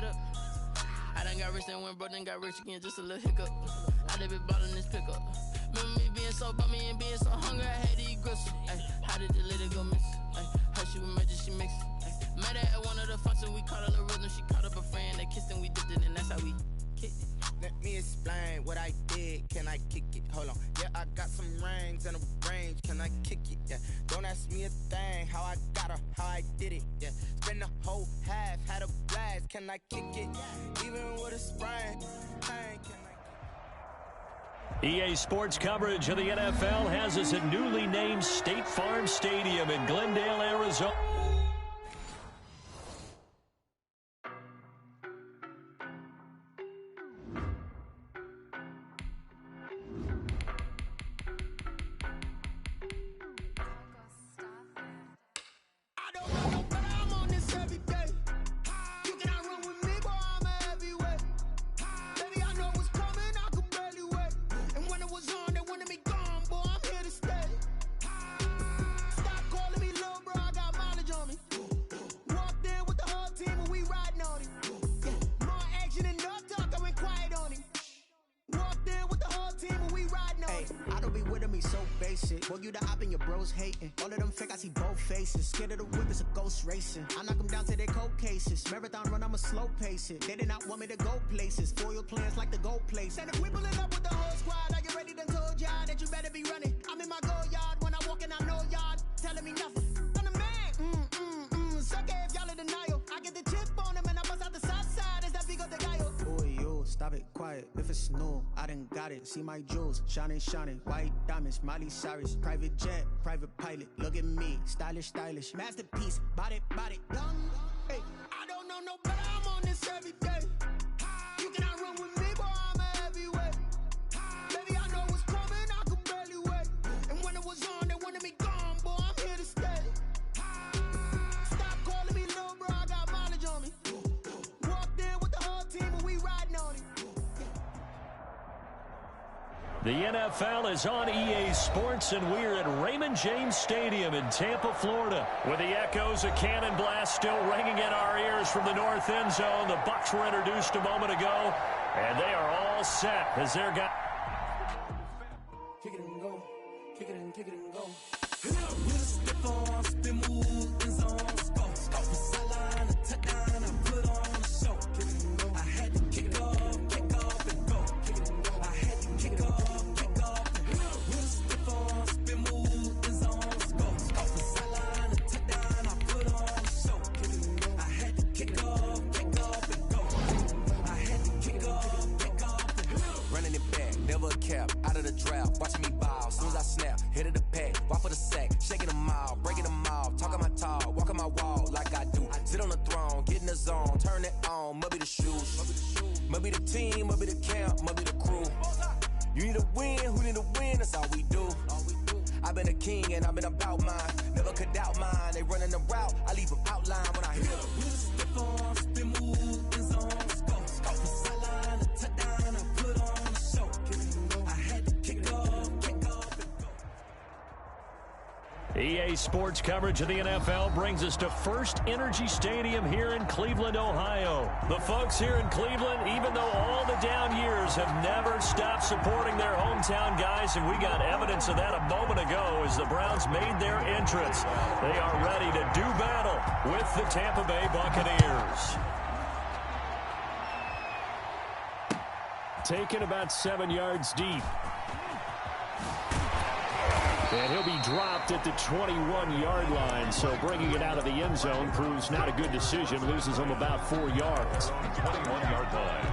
get up. I done got rich and went broke, then got rich again, just a little hiccup. I done been ballin' this pickup. Remember me being so bummy and being so hungry, I had to eat gristle. Ay, how did the lady go miss? Ay, how she was magic, she mixed. Met her at one of the functions, we caught a little rhythm. She caught up a friend, they kissed and we dipped it, and that's how we kicked it. Let me explain what I did, can I kick it? Hold on, yeah, I got some rings and a range, can I kick it? Yeah, don't ask me a thing, how I got her, how I did it. Yeah, spend the whole half, had a blast, can I kick it? Even with a sprain, can I? EA Sports coverage of the NFL has us at newly named State Farm Stadium in Glendale, Arizona. Boy, you the op and your bros hating. All of them fake, I see both faces. Scared of the whip, it's a ghost racing. I knock them down to their cold cases. Marathon run, I'ma slow pace it. They did not want me to go places. Foil plans like the gold place. And if we pulling up with the whole squad, are you ready to told y'all that you better be running? I'm in my go yard when I walk in, I know y'all telling me nothing. I'm the man, sucker if y'all in denial. I get the chip on them and I bust out the south side. Is that big of the guy? Boy, yo, stop it, quiet. If it's new, I done got it. See my jewels, shining, shining. White diamonds, Miley Cyrus. Private jet, private pilot. Look at me, stylish, stylish. Masterpiece, body, young. Hey, I don't know no better. I'm on this every day. You cannot run with me, boy. I'm a heavyweight. Baby, I know what's coming. I could barely wait. And when it was on, they wanted me gone, boy. I'm here to stay. Stop calling me little bro. I got mileage on me. Walked in with the whole team, and we riding on it. The NFL is on EA Sports, and we're at Raymond James Stadium in Tampa, Florida, with the echoes of Cannon Blast still ringing in our ears from the north end zone. The Bucs were introduced a moment ago, and they are all set as their guy. Kick it and go. Kick it and go. With a stiff arm, spin move, in zone, go. Off the sideline, a touchdown, I put on a show. Kick it and go. I had to kick off and go. Kick it and go. I had to kick off. Out of the drought, watching me ball. Soon as I snap, hit of the pack, walk for the sack, shaking them all, breaking them all, talking my talk, walking my wall like I do. Sit on the throne, get in the zone, turn it on, must be the shoes, must be the team, must be the camp, must be the crew. You need a win, who need a win? That's all we do. I've been a king and I've been about mine, never could doubt mine. They running the route, I leave them outline when I hit them. With a stiff arm, spin move, in zone, go. Off the sideline, a touchdown, I put on a show. EA Sports coverage of the NFL brings us to First Energy Stadium here in Cleveland, Ohio. The folks here in Cleveland, even though all the down years, have never stopped supporting their hometown guys, and we got evidence of that a moment ago as the Browns made their entrance. They are ready to do battle with the Tampa Bay Buccaneers. Taken about 7 yards deep. And he'll be dropped at the 21-yard line, so bringing it out of the end zone proves not a good decision. Loses him about 4 yards. 21-yard line.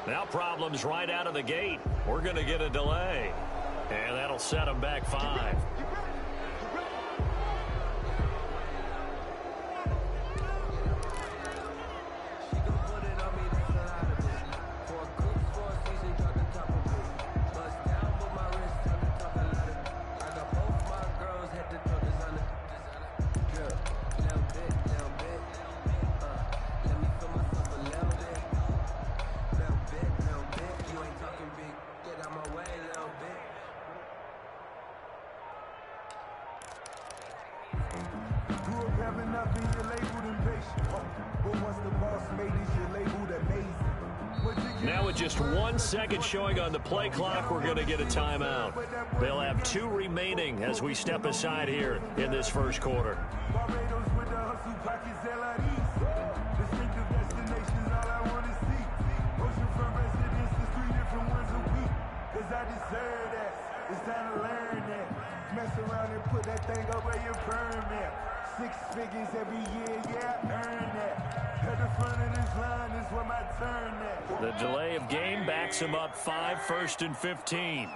Now problems right out of the gate. We're going to get a delay. And that'll set them back 5. stepping up and you're labeled impatient. But once the boss made it, you're labeled amazing. Now with just 1 second showing on the play clock, we're going to get a timeout. They'll have 2 remaining as we step aside here in this first quarter. Barbados with the hustle pockets, LIDs. Distinctive destinations, all I want to see. Oceanfront residences, 3 different ones a week. Cause I deserve that. It's time to learn that. Mess around and put that thing up where your permit. 6 figures every year, yeah, I earned that. At the front of this line is where my turn at. The delay of game backs him up 5, 1st and 15.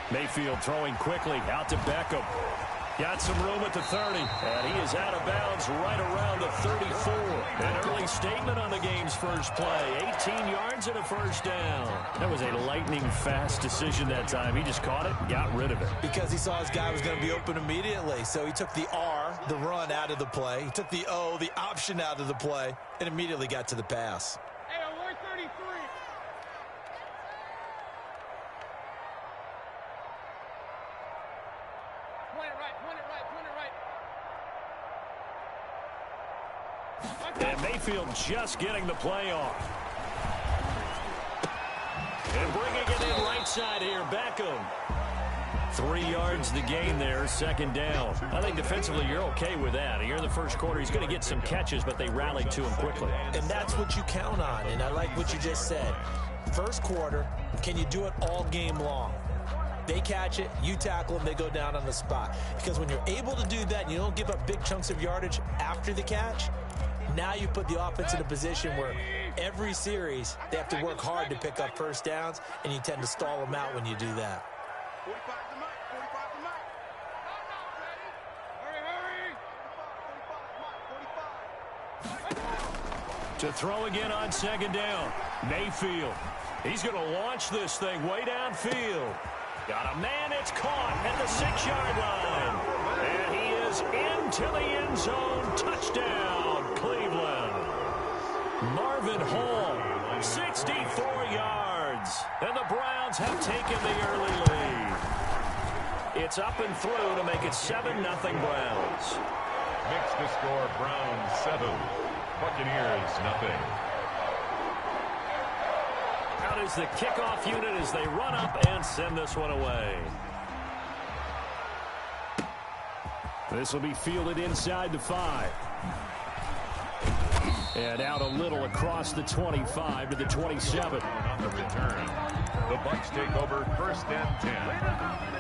Mayfield throwing quickly out to Beckham. Got some room at the 30, and he is out of bounds right around the 34. An early statement on the game's first play. 18 yards and a first down. That was a lightning-fast decision that time. He just caught it and got rid of it. Because he saw his guy was going to be open immediately. So he took the R, the run, out of the play. He took the O, the option, out of the play, and immediately got to the pass. Hey, alert 33. Point it right. And Mayfield just getting the play off. And bringing it in right side here, Beckham. 3 yards the gain there, 2nd down. I think defensively you're okay with that. Here in the first quarter, he's going to get some catches, but they rallied to him quickly. And that's what you count on, and I like what you just said. First quarter, can you do it all game long? They catch it, you tackle them, they go down on the spot. Because when you're able to do that and you don't give up big chunks of yardage after the catch, now you put the offense in a position where every series they have to work hard to pick up first downs, and you tend to stall them out when you do that. 45 to Mike. Hurry. To throw again on 2nd down. Mayfield. He's going to launch this thing way downfield. Got a man, it's caught at the 6-yard line. And he is into the end zone. Touchdown, Cleveland. Marvin Hall, 64 yards. And the Browns have taken the early lead. It's up and through to make it 7-0 Browns. Makes the score Browns 7, Buccaneers 0. Out is the kickoff unit as they run up and send this one away. This will be fielded inside the 5. And out a little across the 25 to the 27. On the return, the Bucs take over 1st and 10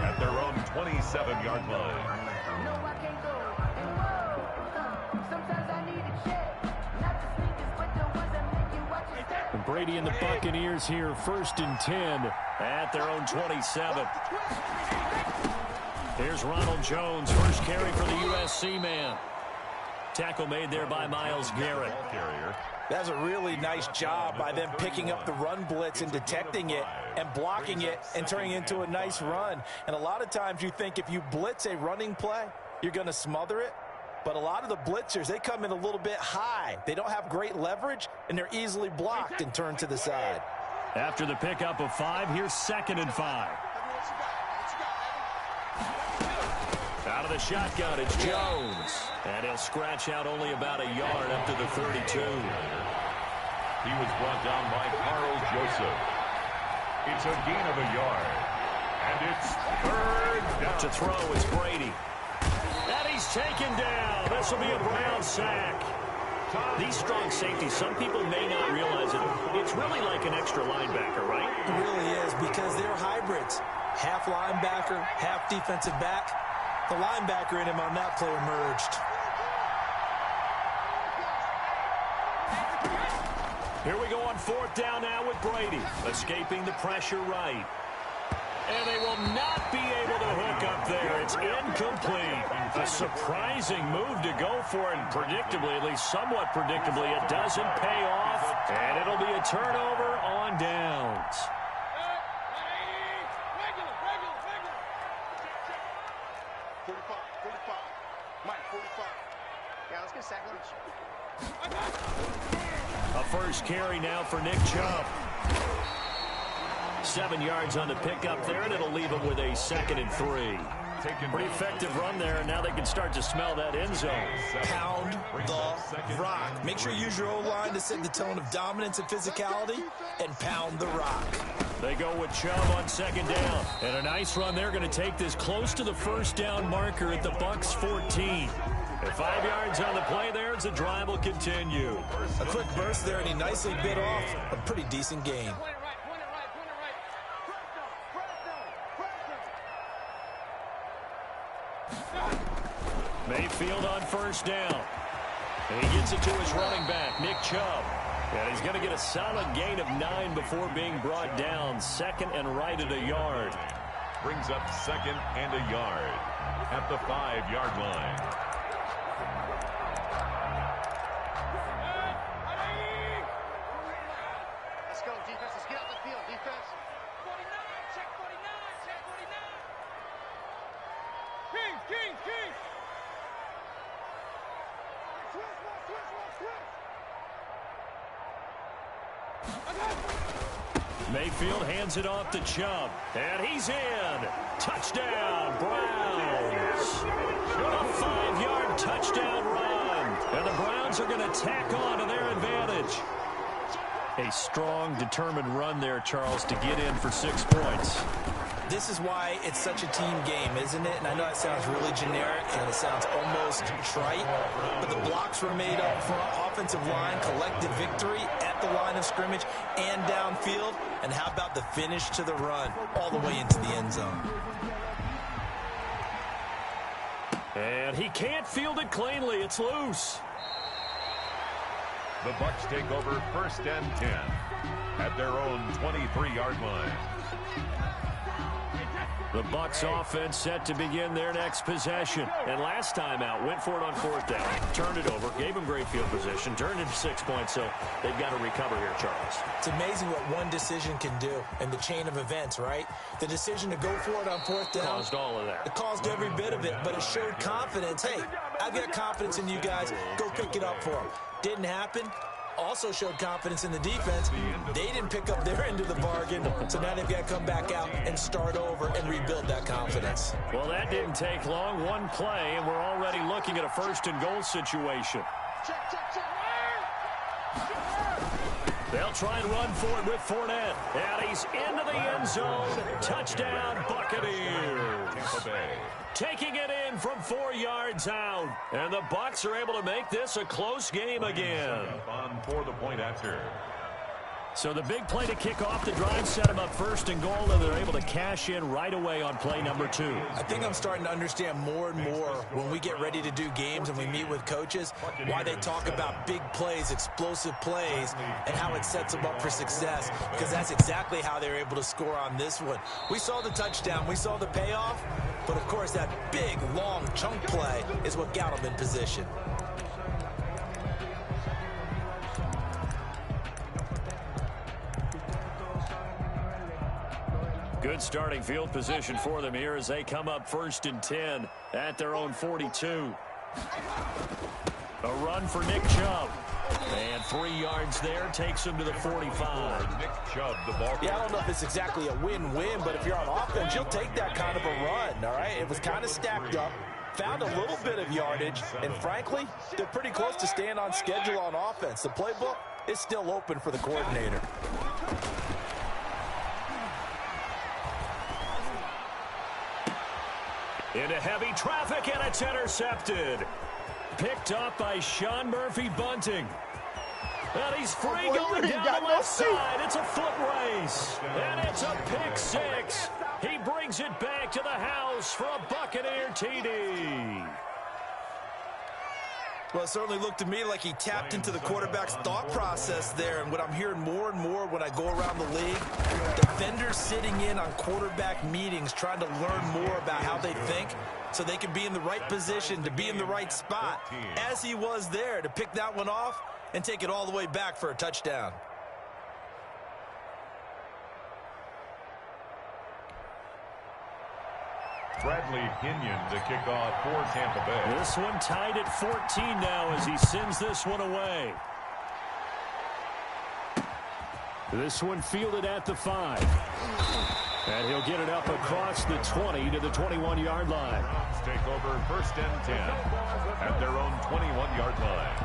at their own 27-yard line. Brady and the Buccaneers here, 1st and 10 at their own 27. Here's Ronald Jones, first carry for the USC man. Tackle made there by Myles Garrett. That's a really nice job by them picking up the run blitz and detecting it and blocking it and turning it into a nice run. And a lot of times you think if you blitz a running play, you're going to smother it. But a lot of the blitzers, they come in a little bit high. They don't have great leverage, and they're easily blocked and turned to the side. After the pickup of 5, here's 2nd and 5. Out of the shotgun, it's Jones. And he'll scratch out only about a yard up to the 32. He was brought down by Carl Joseph. It's a gain of a yard. And it's 3rd down. To throw is Brady. And he's taken down. This will be a Brown sack. These strong safeties, some people may not realize it. It's really like an extra linebacker, right? It really is, because they're hybrids. Half linebacker, half defensive back. The linebacker in him on that play emerged. Here we go on 4th down now with Brady. Escaping the pressure right. And they will not be able to hook up there. It's incomplete. A surprising move to go for it. Predictably, at least somewhat predictably, it doesn't pay off. And it'll be a turnover on downs. 45. Mike, 45. Yeah, let's get a sack lunch. A first carry now for Nick Chubb. 7 yards on the pickup there, and it'll leave them with a 2nd and 3. Pretty effective run there, and now they can start to smell that end zone. Pound the rock. Make sure you use your O-line to set the tone of dominance and physicality, and pound the rock. They go with Chubb on 2nd down. And a nice run there, going to take this close to the 1st down marker at the Bucs 14. At 5 yards on the play there, as the drive will continue. A quick burst there, and he nicely bit off a pretty decent gain. Mayfield on 1st down. And he gets it to his running back, Nick Chubb. And he's going to get a solid gain of 9 before being brought down. 2nd and right at a yard. Brings up 2nd and a yard at the 5-yard line. Let's go, defense. Let's get out the field, defense. 49, check 49, check 49. Kings. Mayfield hands it off to Chubb. And he's in. Touchdown, Browns. A 5-yard touchdown run. And the Browns are going to tack on to their advantage. A strong, determined run there, Charles, to get in for 6 points. This is why it's such a team game, isn't it? And I know it sounds really generic and it sounds almost trite, but the blocks were made up front, offensive line, collective victory at the line of scrimmage and downfield. And how about the finish to the run all the way into the end zone? And he can't field it cleanly. It's loose. The Bucs take over 1st and 10 at their own 23-yard line. The Bucs offense set to begin their next possession. And last time out, went for it on 4th down, turned it over, gave them great field position, turned it to 6 points, so they've got to recover here, Charles. It's amazing what one decision can do in the chain of events, right? The decision to go for it on 4th down. Caused all of that. It caused every bit of it, but it showed confidence. Hey, I've got confidence in you guys. Go pick it up for them. Didn't happen. Also showed confidence in the defense. They didn't pick up their end of the bargain, so now they've got to come back out and start over and rebuild that confidence. Well, that didn't take long. One play, and we're already looking at a 1st and goal situation. They'll try and run for it with Fournette. And he's into the end zone. Touchdown, Buccaneers. Taking it in from 4 yards out. And the Bucs are able to make this a close game again. On for the point after. So the big play to kick off the drive set them up 1st and goal, and they're able to cash in right away on play number 2. I think I'm starting to understand more and more when we get ready to do games and we meet with coaches why they talk about big plays, explosive plays, and how it sets them up for success, because that's exactly how they're able to score on this one. We saw the touchdown, we saw the payoff, but of course that big, long chunk play is what got them in position. Good starting field position for them here as they come up 1st and 10 at their own 42. A run for Nick Chubb. And 3 yards there takes him to the 45. Nick Chubb, the ball. Yeah, I don't know if it's exactly a win-win, but if you're on offense, you'll take that kind of a run, all right? It was kind of stacked up, found a little bit of yardage, and frankly, they're pretty close to staying on schedule on offense. The playbook is still open for the coordinator. Into heavy traffic, and it's intercepted. Picked up by Sean Murphy-Bunting. And he's free going down the left side. It's a foot race. And it's a pick 6. He brings it back to the house for a Buccaneer TD. Well, it certainly looked to me like he tapped into the quarterback's thought process there. And what I'm hearing more and more when I go around the league, defenders sitting in on quarterback meetings trying to learn more about how they think so they can be in the right position to be in the right spot, as he was there to pick that one off and take it all the way back for a touchdown. Bradley Pinion to kick off for Tampa Bay. This one tied at 14 now as he sends this one away. This one fielded at the 5. And he'll get it up across the 20 to the 21-yard line. Browns take over 1st and 10 at their own 21-yard line.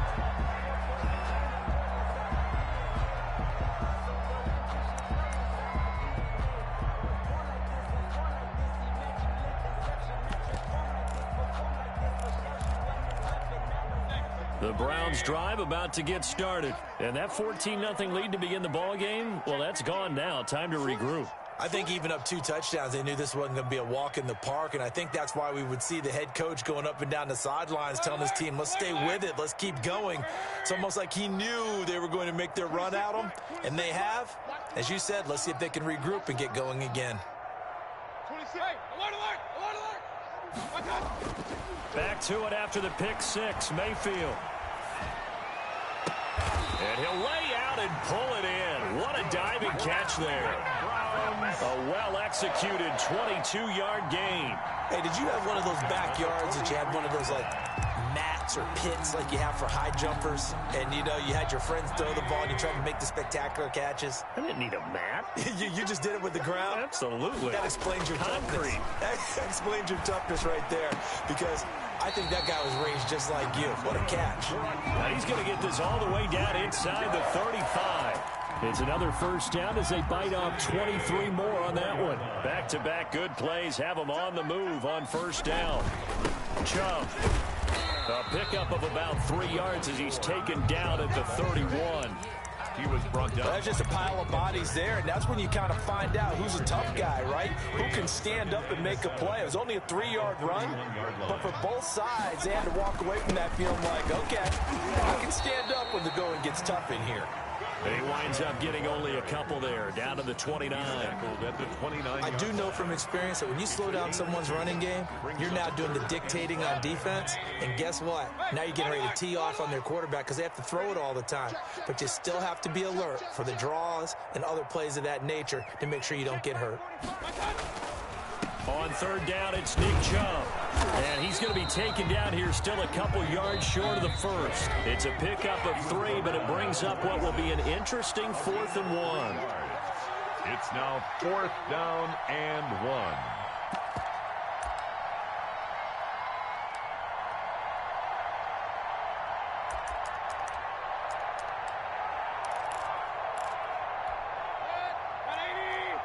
The Browns drive about to get started. And that 14-0 lead to begin the ball game, well, that's gone now. Time to regroup. I think even up 2 touchdowns, they knew this wasn't going to be a walk in the park, and I think that's why we would see the head coach going up and down the sidelines telling his team, let's stay with it, let's keep going. It's almost like he knew they were going to make their run at him, and they have. As you said, let's see if they can regroup and get going again. 26. Alert, alert, alert, alert. Back to it after the pick 6, Mayfield. And he'll lay out and pull it in. What a diving catch there. A well-executed 22-yard gain. Hey, did you have one of those backyards that you had one of those, like, mats or pits like you have for high jumpers? And, you know, you had your friends throw the ball and you tried to make the spectacular catches? I didn't need a mat. you just did it with the ground? Absolutely. That explains your toughness. That explains your toughness right there, because I think that guy was raised just like you. What a catch. Now he's going to get this all the way down inside the 35. It's another first down as they bite off 23 more on that one. Back-to-back good plays have them on the move on first down. Chubb. A pickup of about 3 yards as he's taken down at the 31. He was brought down. That's just a pile of bodies there, and that's when you kind of find out who's a tough guy, right? Who can stand up and make a play. It was only a 3-yard run, but for both sides, they had to walk away from that feeling like, okay, I can stand up when the going gets tough in here. And he winds up getting only a couple there, down to the 29. At the 29. I do know from experience that when you slow down someone's running game, you're now doing the dictating on defense. And guess what? Now you're getting ready to tee off on their quarterback because they have to throw it all the time. But you still have to be alert for the draws and other plays of that nature to make sure you don't get hurt. On third down, it's Nick Chubb. And he's going to be taken down here still a couple yards short of the first. It's a pickup of 3, but it brings up what will be an interesting 4th and 1. It's now 4th down and 1.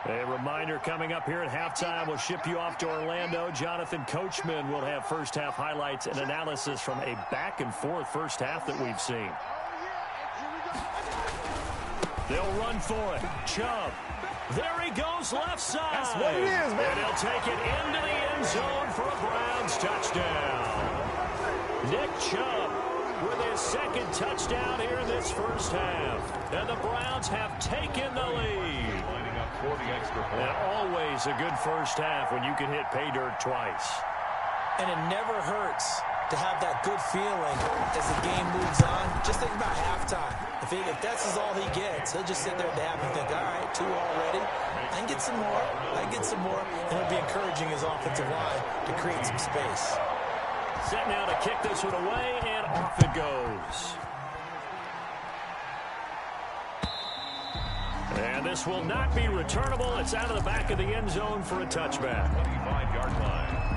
A reminder coming up here at halftime, we'll ship you off to Orlando. Jonathan Coachman will have first-half highlights and analysis from a back-and-forth first half that we've seen. They'll run for it. Chubb. There he goes, left side. That's what it is, man. And he'll take it into the end zone for a Browns touchdown. Nick Chubb with his 2nd touchdown here in this first half. And the Browns have taken the lead. For the extra point. And always a good first half when you can hit pay dirt twice. And it never hurts to have that good feeling as the game moves on. Just think about halftime. If that's all he gets, he'll just sit there at the half and think, all right, 2 already. I can get some more. I can get some more. And it'll be encouraging his offensive line to create some space. Set now to kick this one away, and off it goes. And this will not be returnable. It's out of the back of the end zone for a touchback. 25-yard line.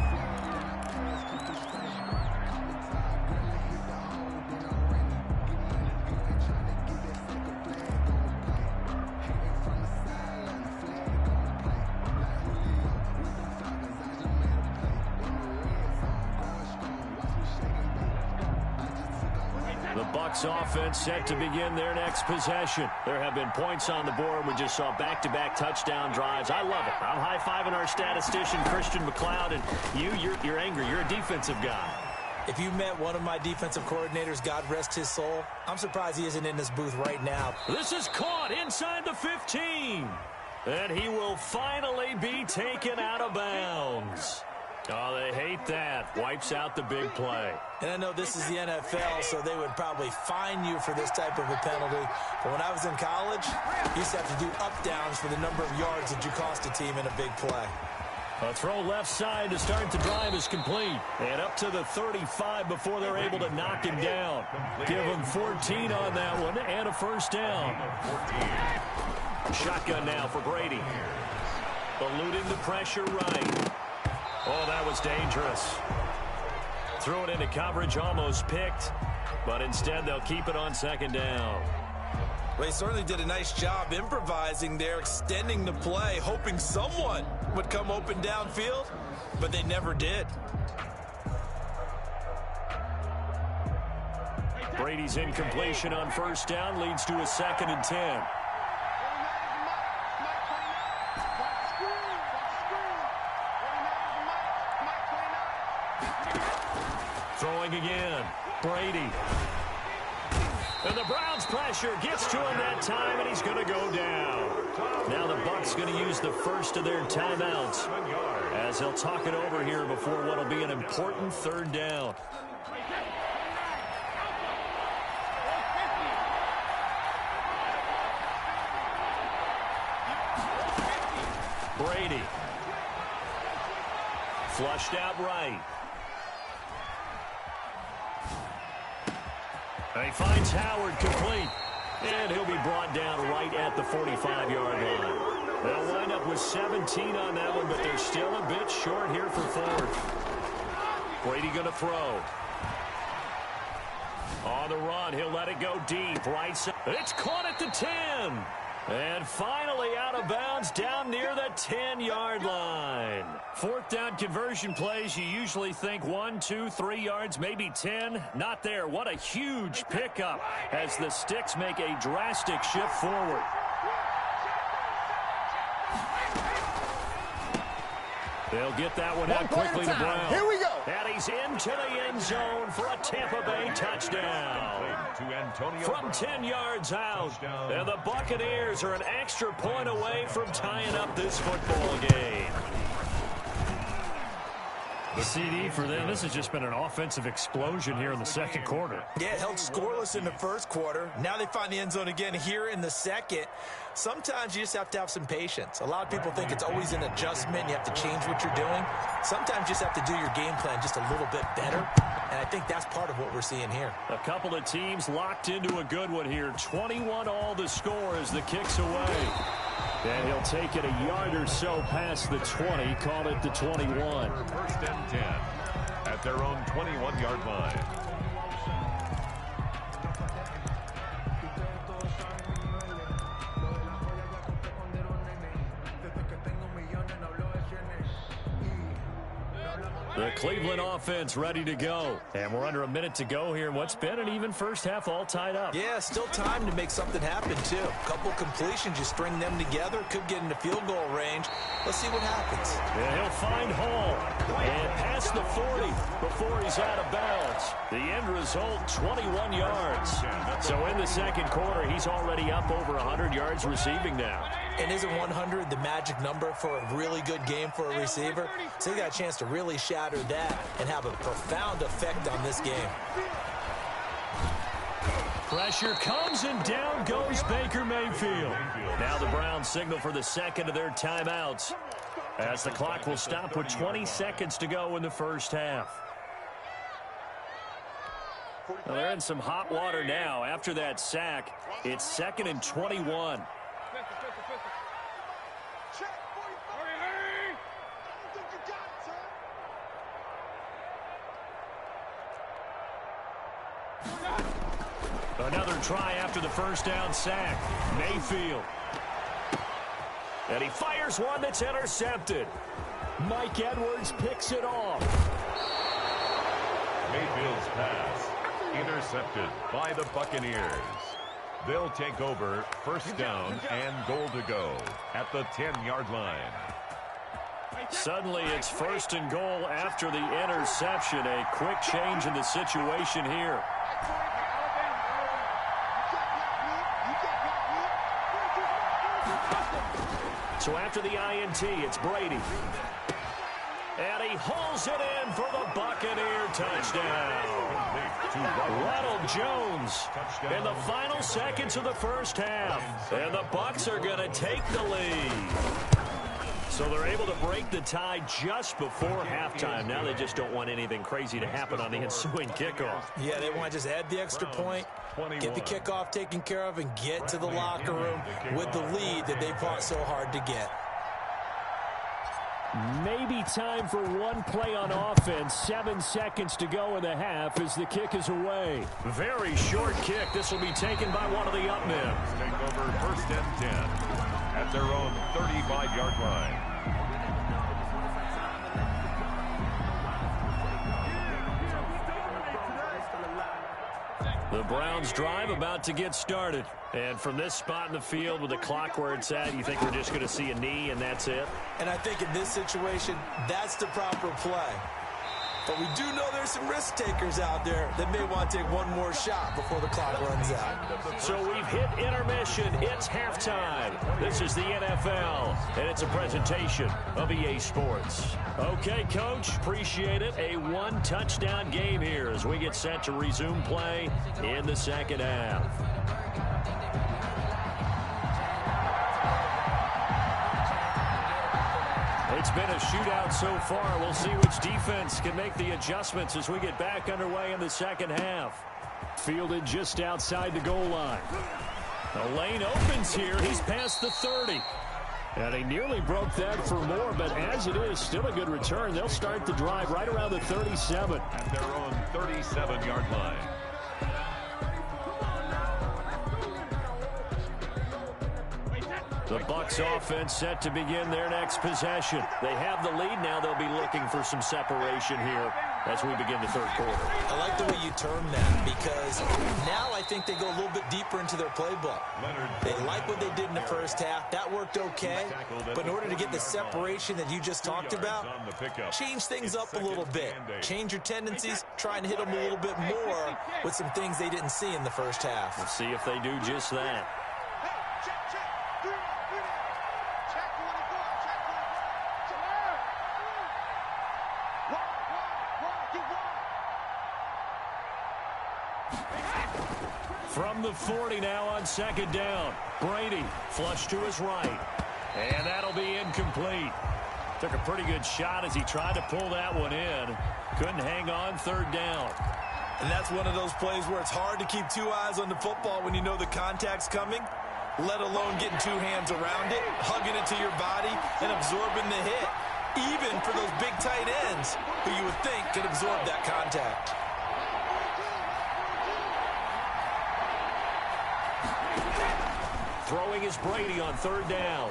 The Bucs offense set to begin their next possession. There have been points on the board. We just saw back-to-back touchdown drives. I love it. I'm high-fiving our statistician, Christian McLeod, and you're angry. You're a defensive guy. If you met one of my defensive coordinators, God rest his soul, I'm surprised he isn't in this booth right now. This is caught inside the 15. And he will finally be taken out of bounds. Oh, they hate that. Wipes out the big play. And I know this is the NFL, so they would probably fine you for this type of a penalty. But when I was in college, you used to have to do up-downs for the number of yards that you cost a team in a big play. A throw left side to start the drive is complete. And up to the 35 before they're able to knock him down. Give him 14 on that one and a first down. Shotgun now for Brady. Eluding the pressure right. Oh, that was dangerous. Threw it into coverage, almost picked. But instead, they'll keep it on second down. Well, he certainly did a nice job improvising there, extending the play, hoping someone would come open downfield, but they never did. Brady's incompletion on first down leads to a 2nd and 10. Throwing again. Brady. And the Browns pressure gets to him that time, and he's going to go down. Now the Bucs going to use the first of their timeouts as they'll talk it over here before what will be an important 3rd down. Brady. Flushed out right. And he finds Howard complete. And he'll be brought down right at the 45-yard line. They'll wind up with 17 on that one, but they're still a bit short here for 4th. Brady going to throw. On the run, he'll let it go deep. Right side. It's caught at the 10. And finally out of bounds down near the 10-yard line. 4th down conversion plays, you usually think 1, 2, 3 yards, maybe 10. Not there. What a huge pickup as the Sticks make a drastic shift forward. They'll get that one out quickly to Brown. Here we go. And he's into the end zone for a Tampa Bay touchdown. From 10 yards out. And the Buccaneers are an extra point away from tying up this football game. The CD for them, this has just been an offensive explosion here in the 2nd quarter. Yeah, it held scoreless in the 1st quarter. Now they find the end zone again here in the 2nd. Sometimes you just have to have some patience. A lot of people think it's always an adjustment. You have to change what you're doing. Sometimes you just have to do your game plan just a little bit better. And I think that's part of what we're seeing here. A couple of teams locked into a good one here. 21 all the score as the kick's away. And he'll take it a yard or so past the 20, call it the 21. 1st and 10 at their own 21-yard line. The Cleveland offense ready to go. And we're under a minute to go here in what's been an even first half, all tied up. Yeah, still time to make something happen, too. A couple completions, you string them together, could get into field goal range. Let's see what happens. And he'll find Hall. And past the 40 before he's out of bounds. The end result, 21 yards. So in the 2nd quarter, he's already up over 100 yards receiving now. And isn't 100 the magic number for a really good game for a receiver? So you got a chance to really shatter that and have a profound effect on this game. Pressure comes and down goes Baker Mayfield. Now the Browns signal for the 2nd of their timeouts as the clock will stop with 20 seconds to go in the 1st half. Well, they're in some hot water now after that sack. It's 2nd and 21. Another try after the 1st down sack. Mayfield. And he fires one that's intercepted. Mike Edwards picks it off. Mayfield's pass intercepted by the Buccaneers. They'll take over 1st down and goal to go at the 10-yard line. Suddenly it's 1st and goal after the interception. A quick change in the situation here. So after the INT, it's Brady. And he hauls it in for the Buccaneer touchdown. Ronald Jones in the final seconds of the 1st half. And the Bucs are going to take the lead. So they're able to break the tie just before halftime. Now they just don't want anything crazy to happen on the ensuing kickoff. Yeah, they want to just add the extra point, get the kickoff taken care of, and get to the locker room with the lead that they fought so hard to get. Maybe time for one play on offense. 7 seconds to go in the half as the kick is away. Very short kick. This will be taken by one of the up men. Take over 1st and 10 at their own 35-yard line. The Browns drive about to get started. And from this spot in the field with the clock where it's at, you think we're just going to see a knee and that's it? And I think in this situation, that's the proper play. But we do know there's some risk takers out there that may want to take one more shot before the clock runs out. So we've hit intermission. It's halftime. This is the NFL, and it's a presentation of EA Sports. Okay, Coach, appreciate it. A one-touchdown game here as we get set to resume play in the second half. It's been a shootout so far. We'll see which defense can make the adjustments as we get back underway in the second half. Fielded just outside the goal line. The lane opens here. He's past the 30. And he nearly broke that for more, but as it is, still a good return. They'll start the drive right around the 37. At their own 37-yard line. The Bucs offense set to begin their next possession. They have the lead now. They'll be looking for some separation here as we begin the third quarter. I like the way you term that because now I think they go a little bit deeper into their playbook. They like what they did in the first half. That worked okay. But in order to get the separation that you just talked about, change things up a little bit. Change your tendencies, try and hit them a little bit more with some things they didn't see in the first half. We'll see if they do just that. From the 40 now on second down. Brady flush to his right. And that'll be incomplete. Took a pretty good shot as he tried to pull that one in. Couldn't hang on third down. And that's one of those plays where it's hard to keep two eyes on the football when you know the contact's coming, let alone getting two hands around it, hugging it to your body, and absorbing the hit. Even for those big tight ends who you would think could absorb that contact. Throwing is Brady on third down.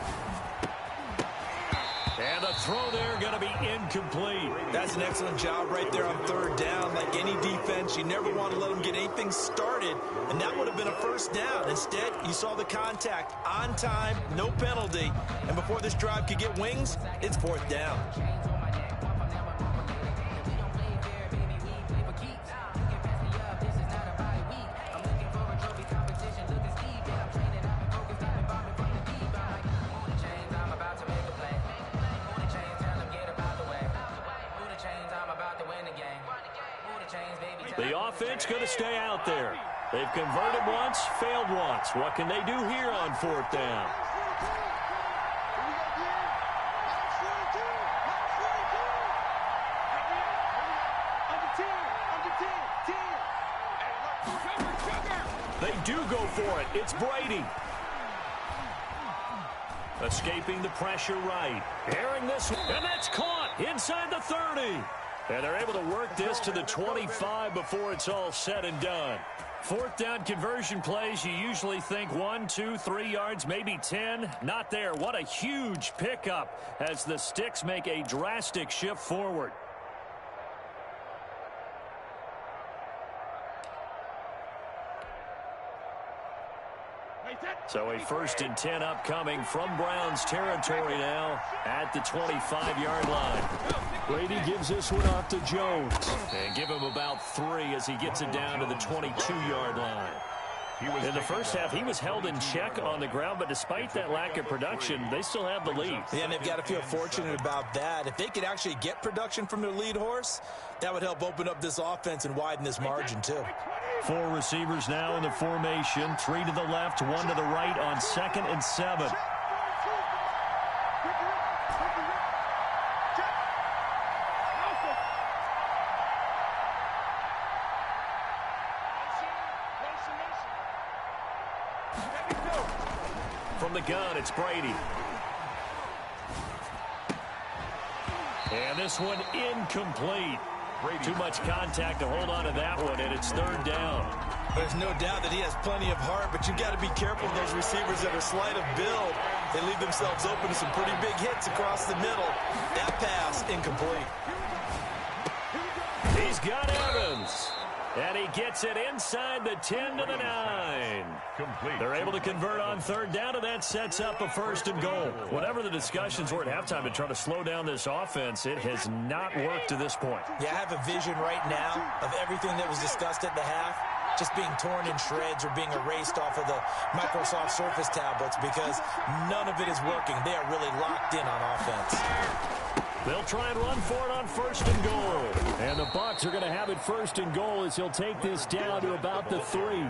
And the throw there going to be incomplete. That's an excellent job right there on third down. Like any defense, you never want to let them get anything started, and that would have been a first down. Instead, you saw the contact on time, no penalty, and before this drive could get wings, it's fourth down. The offense going to stay out there. They've converted once, failed once. What can they do here on fourth down? They do go for it. It's Brady. Escaping the pressure right. Airing this, and that's caught inside the 30. And they're able to work this to the 25 before it's all said and done. Fourth down conversion plays, you usually think 1, 2, 3 yards, maybe 10. Not there. What a huge pickup as the Sticks make a drastic shift forward. So a 1st and 10 upcoming from Browns territory now at the 25-yard line. Brady gives this one off to Jones. And give him about 3 as he gets it down to the 22-yard line. In the first half, he was held in check on the ground, but despite that lack of production, they still have the lead. Yeah, and they've got to feel fortunate about that. If they could actually get production from their lead horse, that would help open up this offense and widen this margin, too. 4 receivers now in the formation. 3 to the left, 1 to the right on 2nd and 7. From the gun, it's Brady. And this one incomplete. Too much contact to hold on to that one, and it's third down. There's no doubt that he has plenty of heart, but you've got to be careful of those receivers that are slight of build. They leave themselves open to some pretty big hits across the middle. That pass, incomplete. He's got Evans. And he gets it inside the 10 to the 9. Complete. They're able to convert on third down, and that sets up a first and goal. Whatever the discussions were at halftime to try to slow down this offense, it has not worked to this point. Yeah, I have a vision right now of everything that was discussed at the half just being torn in shreds or being erased off of the Microsoft Surface tablets because none of it is working. They are really locked in on offense. They'll try and run for it on first and goal. And the Bucs are going to have it first and goal as he'll take this down to about the 3.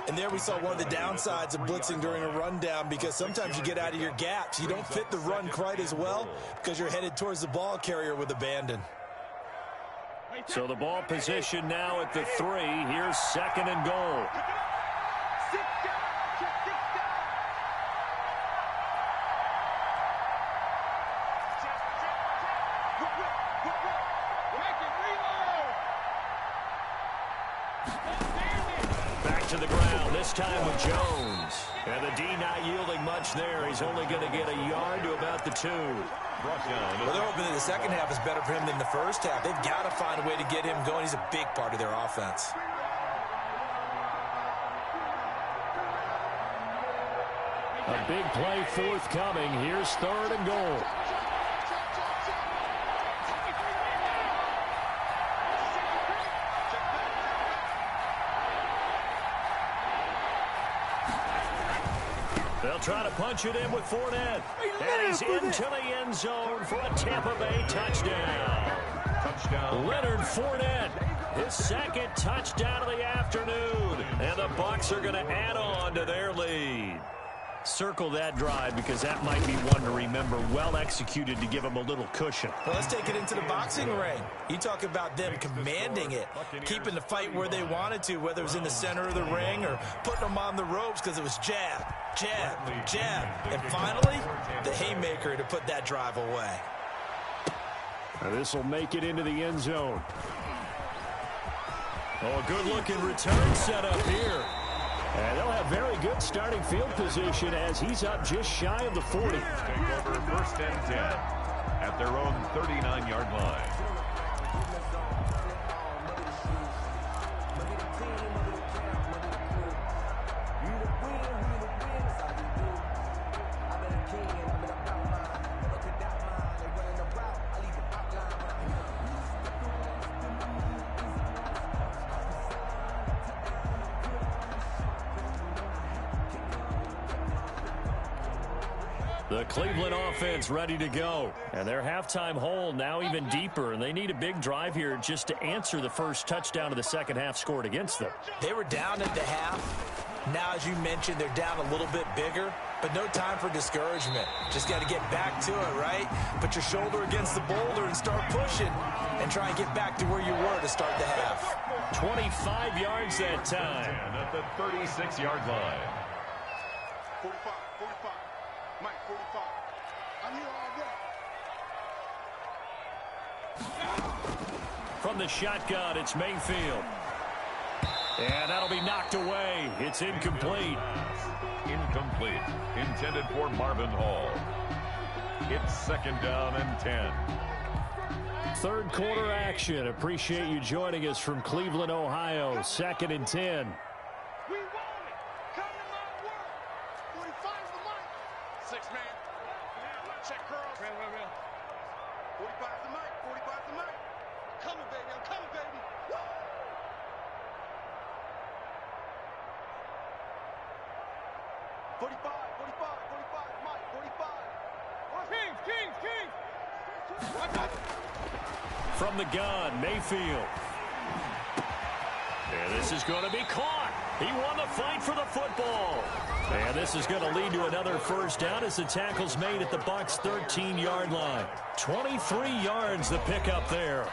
And there we saw one of the downsides of blitzing during a rundown because sometimes you get out of your gaps. You don't fit the run quite as well because you're headed towards the ball carrier with abandon. So the ball position now at the 3. Here's second and goal. Back to the ground, this time with Jones. And the D not yielding much there. He's only going to get a yard to about the 2. Well, they're hoping that the second half is better for him than the first half. They've got to find a way to get him going. He's a big part of their offense. A big play forthcoming. Here's third and goal. They'll try to punch it in with Fournette. And he's into the end zone for a Tampa Bay touchdown. Leonard Fournette, his second touchdown of the afternoon. And the Bucs are going to add on to their lead. Circle that drive because that might be one to remember. Well executed to give them a little cushion. Well, let's take it into the boxing ring. You talk about them commanding it, keeping the fight where they wanted to, whether it was in the center of the ring or putting them on the ropes because it was jab, jab, jab. And finally, the haymaker to put that drive away. This will make it into the end zone. Oh, a good-looking return set up here. And they'll have very good starting field position as he's up just shy of the 40. Take over first and 10 at their own 39-yard line. The Cleveland offense ready to go. And their halftime hole now even deeper. And they need a big drive here just to answer the first touchdown of the second half scored against them. They were down at the half. Now, as you mentioned, they're down a little bit bigger. But no time for discouragement. Just got to get back to it, right? Put your shoulder against the boulder and start pushing. And try and get back to where you were to start the half. 25 yards that time. At the 36-yard line. 45, 45. Mike, 45. I'm here all day. From the shotgun, it's Mayfield. And that'll be knocked away. It's incomplete. Incomplete. Intended for Marvin Hall. It's second down and 10. Third quarter action. Appreciate you joining us from Cleveland, Ohio. Second and 10. We want it. Come to my work. 45's the mic. 6 man. Check curls. 45's the mic. 45's the mic. I'm coming, baby. I'm coming, baby. Woo! Mike, 45. Kings. From the gun, Mayfield. And this is going to be caught. He won the fight for the football. And this is going to lead to another first down as the tackle's made at the Bucs' 13-yard line. 23 yards the pickup there.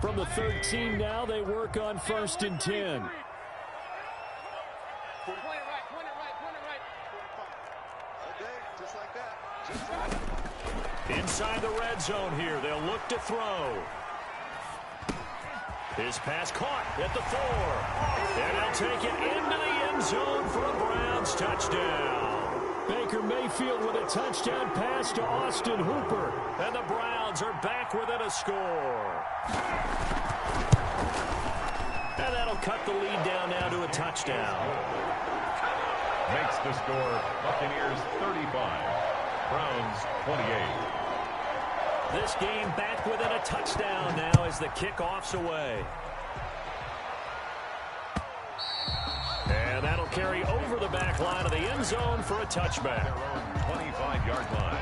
From the 13 now, they work on 1st and 10. Inside the red zone here, they'll look to throw. His pass caught at the 4. And they'll take it into the end zone for a Browns touchdown. Baker Mayfield with a touchdown pass to Austin Hooper. And the Browns are back within a score. And that'll cut the lead down now to a touchdown. Makes the score Buccaneers 35, Browns 28. This game back within a touchdown now as the kickoff's away. And that'll carry over the back line of the end zone for a touchback. Their own 25-yard line.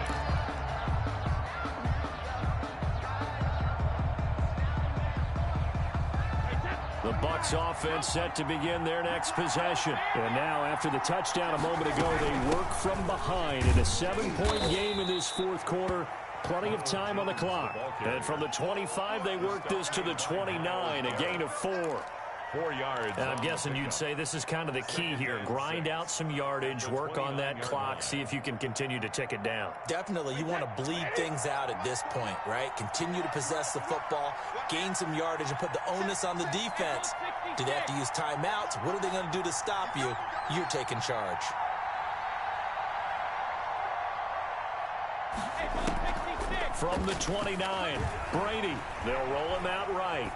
The Bucs offense set to begin their next possession. And now, after the touchdown a moment ago, they work from behind in a 7-point game in this fourth quarter. Plenty of time on the clock. And from the 25, they work this to the 29, a gain of 4. 4 yards. And I'm guessing you'd say this is kind of the key here. Grind out some yardage, work on that clock, see if you can continue to tick it down. Definitely, you want to bleed things out at this point, right? Continue to possess the football, gain some yardage, and put the onus on the defense. Do they have to use timeouts? What are they going to do to stop you? You're taking charge. From the 29, Brady. They'll roll him out right.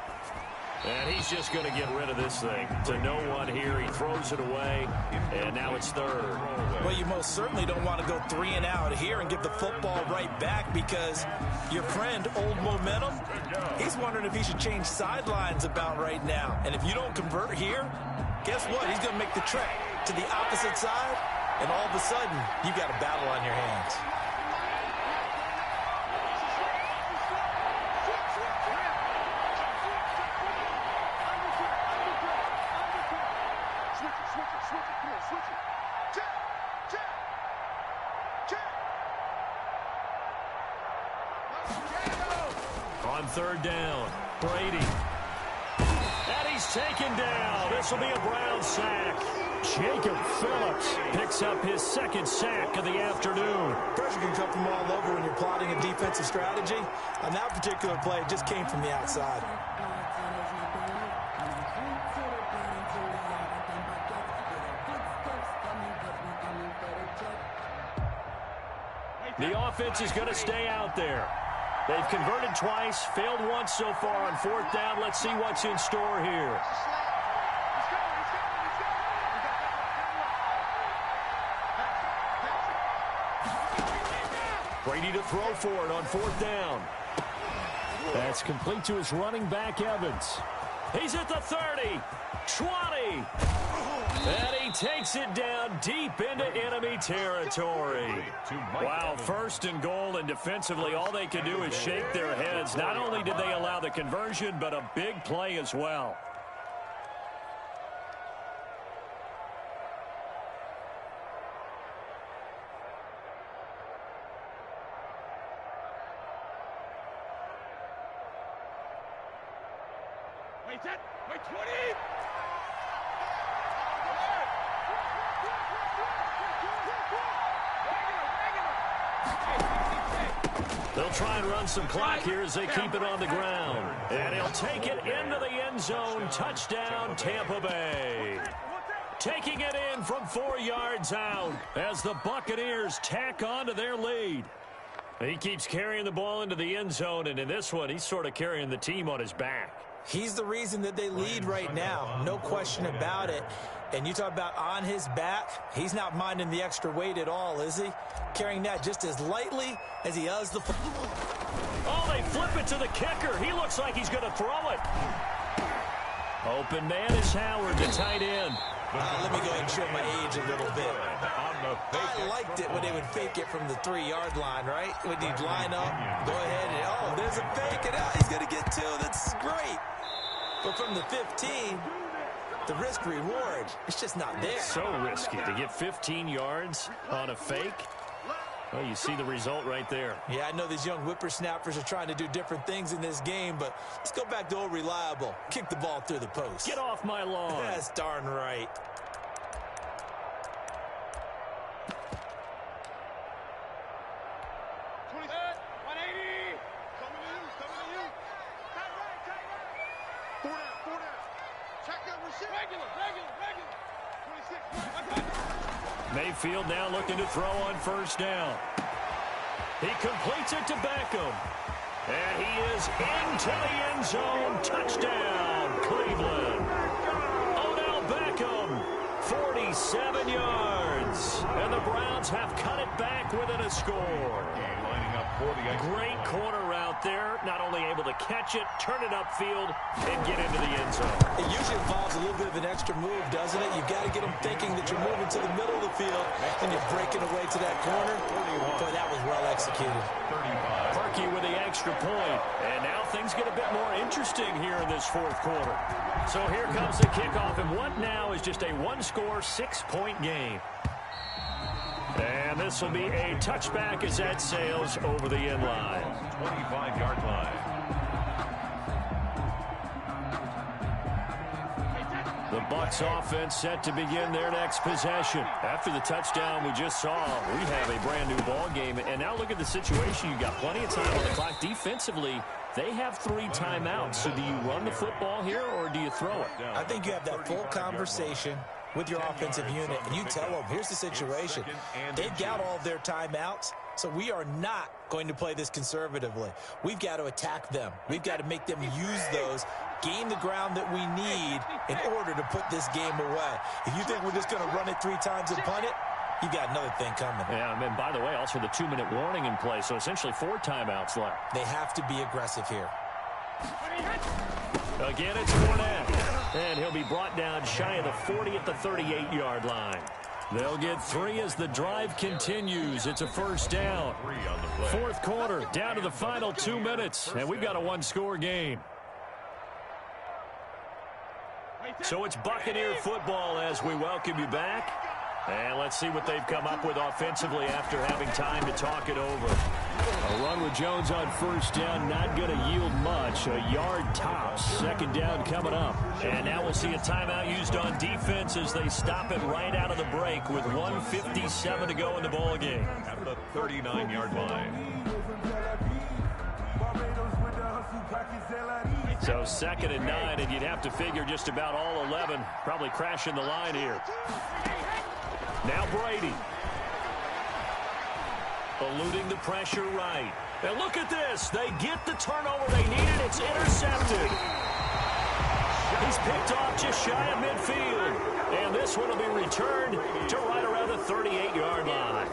And he's just going to get rid of this thing. To no one here. He throws it away. And now it's 3rd. Well, you most certainly don't want to go 3 and out here and give the football right back because your friend, Old Momentum, he's wondering if he should change sidelines about right now. And if you don't convert here, guess what? He's going to make the trek to the opposite side. And all of a sudden, you've got a battle on your hands. On 3rd down, Brady. And he's taken down. This will be a Browns sack. Jacob Phillips picks up his 2nd sack of the afternoon. Pressure can come from all over when you're plotting a defensive strategy. On that particular play, it just came from the outside. The offense is going to stay out there. They've converted twice, failed once so far on 4th down. Let's see what's in store here. Brady to throw for it on 4th down. That's complete to his running back, Evans. He's at the 30, 20. And he takes it down deep into enemy territory. Wow, 1st and goal, and defensively all they can do is shake their heads. Not only did they allow the conversion, but a big play as well. Wait, 20! They'll try and run some clock here as they keep it on the ground. And he'll take it into the end zone. Touchdown, Tampa Bay. Taking it in from 4 yards out as the Buccaneers tack on to their lead. He keeps carrying the ball into the end zone, and in this one, he's sort of carrying the team on his back. He's the reason that they lead right now. No question about it. And you talk about on his back, he's not minding the extra weight at all, is he? Carrying that just as lightly as he does the football. Oh, they flip it to the kicker. He looks like he's going to throw it. Open man is Howard, the tight end. Let me go ahead and show my age a little bit. I liked it when they would fake it from the 3-yard line, right? When you'd line up, go ahead and, oh, there's a fake, and he's going to get 2. That's great. But from the 15, the risk reward, it's just not there. So risky to get 15 yards on a fake. Well, you see the result right there. Yeah, I know these young whippersnappers are trying to do different things in this game, but let's go back to old reliable. Kick the ball through the post. Get off my lawn. That's darn right. Mayfield now looking to throw on first down. He completes it to Beckham. And he is into the end zone. Touchdown, Cleveland. Odell Beckham, 47 yards. And the Browns have cut it back within a score. Great corner route there. Not only able to catch it, turn it upfield, and get into the end zone. It usually involves a little bit of an extra move, doesn't it? You've got to get them thinking that you're moving to the middle of the field, and you're breaking away to that corner. Boy, that was well executed. Parkey with the extra point. And now things get a bit more interesting here in this fourth quarter. So here comes the kickoff, and what now is just a one-score, 6-point game. And this will be a touchback as that sails over the end line. 25-yard line. The Bucs offense set to begin their next possession. After the touchdown we just saw, we have a brand new ball game. And now look at the situation. You've got plenty of time on the clock. Defensively, they have 3 timeouts. So do you run the football here or do you throw it? I think you have that full conversation with your offensive unit, and you tell them, here's the situation. They've got all of their timeouts, so we are not going to play this conservatively. We've got to attack them. We've got to make them use those, gain the ground that we need in order to put this game away. If you think we're just going to run it 3 times and punt it, you got another thing coming. Yeah, and by the way, also the 2-minute warning in play, so essentially 4 timeouts left. They have to be aggressive here. Again, it's Fournette. And he'll be brought down shy of the 40 at the 38-yard line. They'll get 3 as the drive continues. It's a first down. Fourth quarter, down to the final 2 minutes. And we've got a one-score game. So it's Buccaneer football as we welcome you back. And let's see what they've come up with offensively after having time to talk it over. A run with Jones on first down, not going to yield much. A yard tops. Second down coming up. And now we'll see a timeout used on defense as they stop it right out of the break with 1:57 to go in the ball game. At the 39-yard line. So 2nd and 9, and you'd have to figure just about all 11 probably crashing the line here. Now Brady. Eluding the pressure right. And look at this. They get the turnover they needed. It's intercepted. He's picked off just shy of midfield. And this one will be returned to right around the 38-yard line.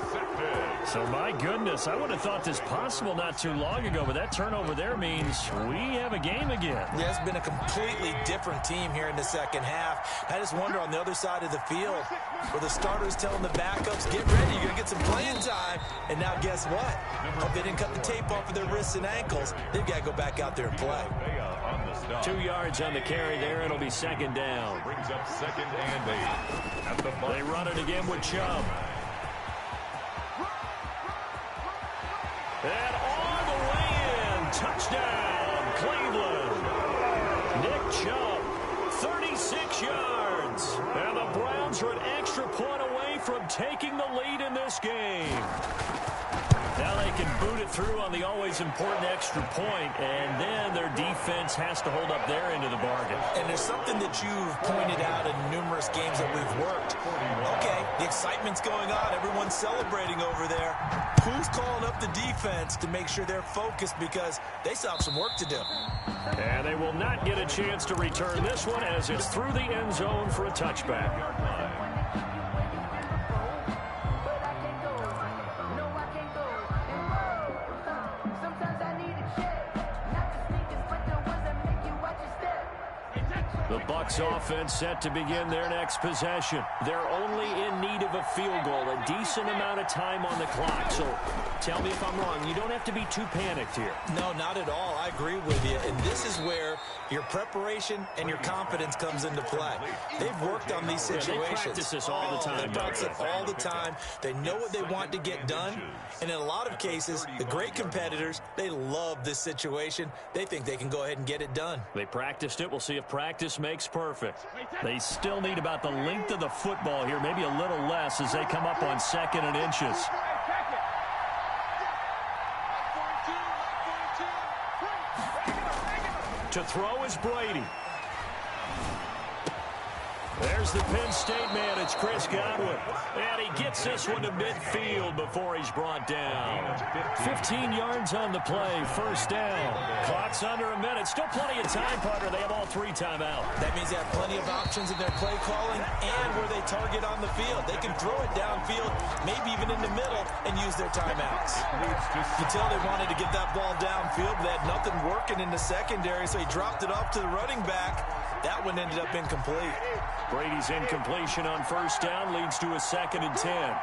So, my goodness, I would have thought this possible not too long ago, but that turnover there means we have a game again. Yeah, it's been a completely different team here in the second half. I just wonder on the other side of the field where the starters telling the backups, get ready, you're going to get some playing time. And now guess what? If they didn't cut the tape off of their wrists and ankles, they've got to go back out there and play. 2 yards on the carry there. It'll be second down. Brings up 2nd and 8. At the they run it again with Chubb. And all the way in. Touchdown, Cleveland. Nick Chubb, 36 yards. And the Browns are an extra point away from taking the lead in this game. Now they can boot it through on the always important extra point, and then their defense has to hold up their end of the bargain. And there's something that you've pointed out in numerous games that we've worked. Okay, the excitement's going on. Everyone's celebrating over there. Who's calling up the defense to make sure they're focused because they still have some work to do? And they will not get a chance to return this one as it's through the end zone for a touchback. The Bucs offense set to begin their next possession. They're only in need of a field goal, a decent amount of time on the clock. So tell me if I'm wrong. You don't have to be too panicked here. No, not at all. I agree with you. And this is where your preparation and your confidence comes into play. They've worked on these situations. They practice this all the time. They practice it all the time. They know what they want to get done. And in a lot of cases, the great competitors, they love this situation. They think they can go ahead and get it done. They practiced it. We'll see if practice makes perfect. They still need about the length of the football here, maybe a little less as they come up on 2nd and inches. To throw is Brady. There's the Penn State man. It's Chris Godwin. And he gets this one to midfield before he's brought down. 15 yards on the play. First down. Clock's under a minute. Still plenty of time, partner. They have all 3 timeouts. That means they have plenty of options in their play calling and where they target on the field. They can throw it downfield, maybe even in the middle, and use their timeouts. You tell they wanted to get that ball downfield, but they had nothing working in the secondary, so he dropped it off to the running back. That one ended up incomplete. Brady's incompletion on first down leads to a 2nd and 10.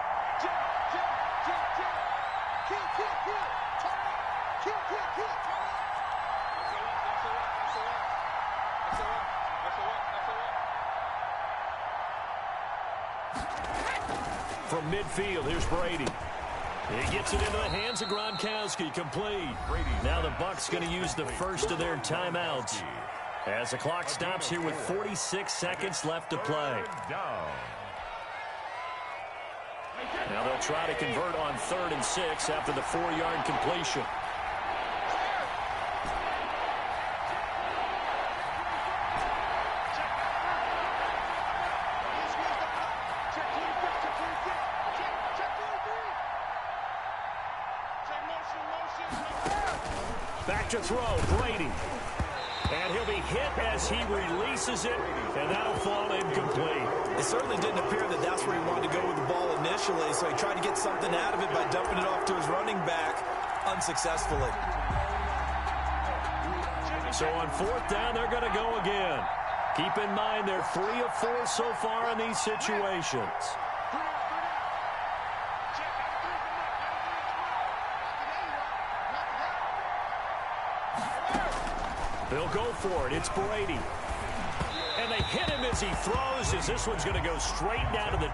From midfield, here's Brady. He gets it into the hands of Gronkowski, complete. Now the Bucs going to use the first of their timeouts as the clock stops here with 46 seconds left to play. Now they'll try to convert on 3rd and 6 after the 4-yard completion. Back to throw, Brady. And he'll be hit as he releases it, and that'll fall incomplete. It certainly didn't appear that that's where he wanted to go with the ball initially, so he tried to get something out of it by dumping it off to his running back unsuccessfully. So on 4th down, they're going to go again. Keep in mind they're 3 of 4 so far in these situations. They'll go for it. It's Brady. And they hit him as he throws, as this one's going to go straight down to the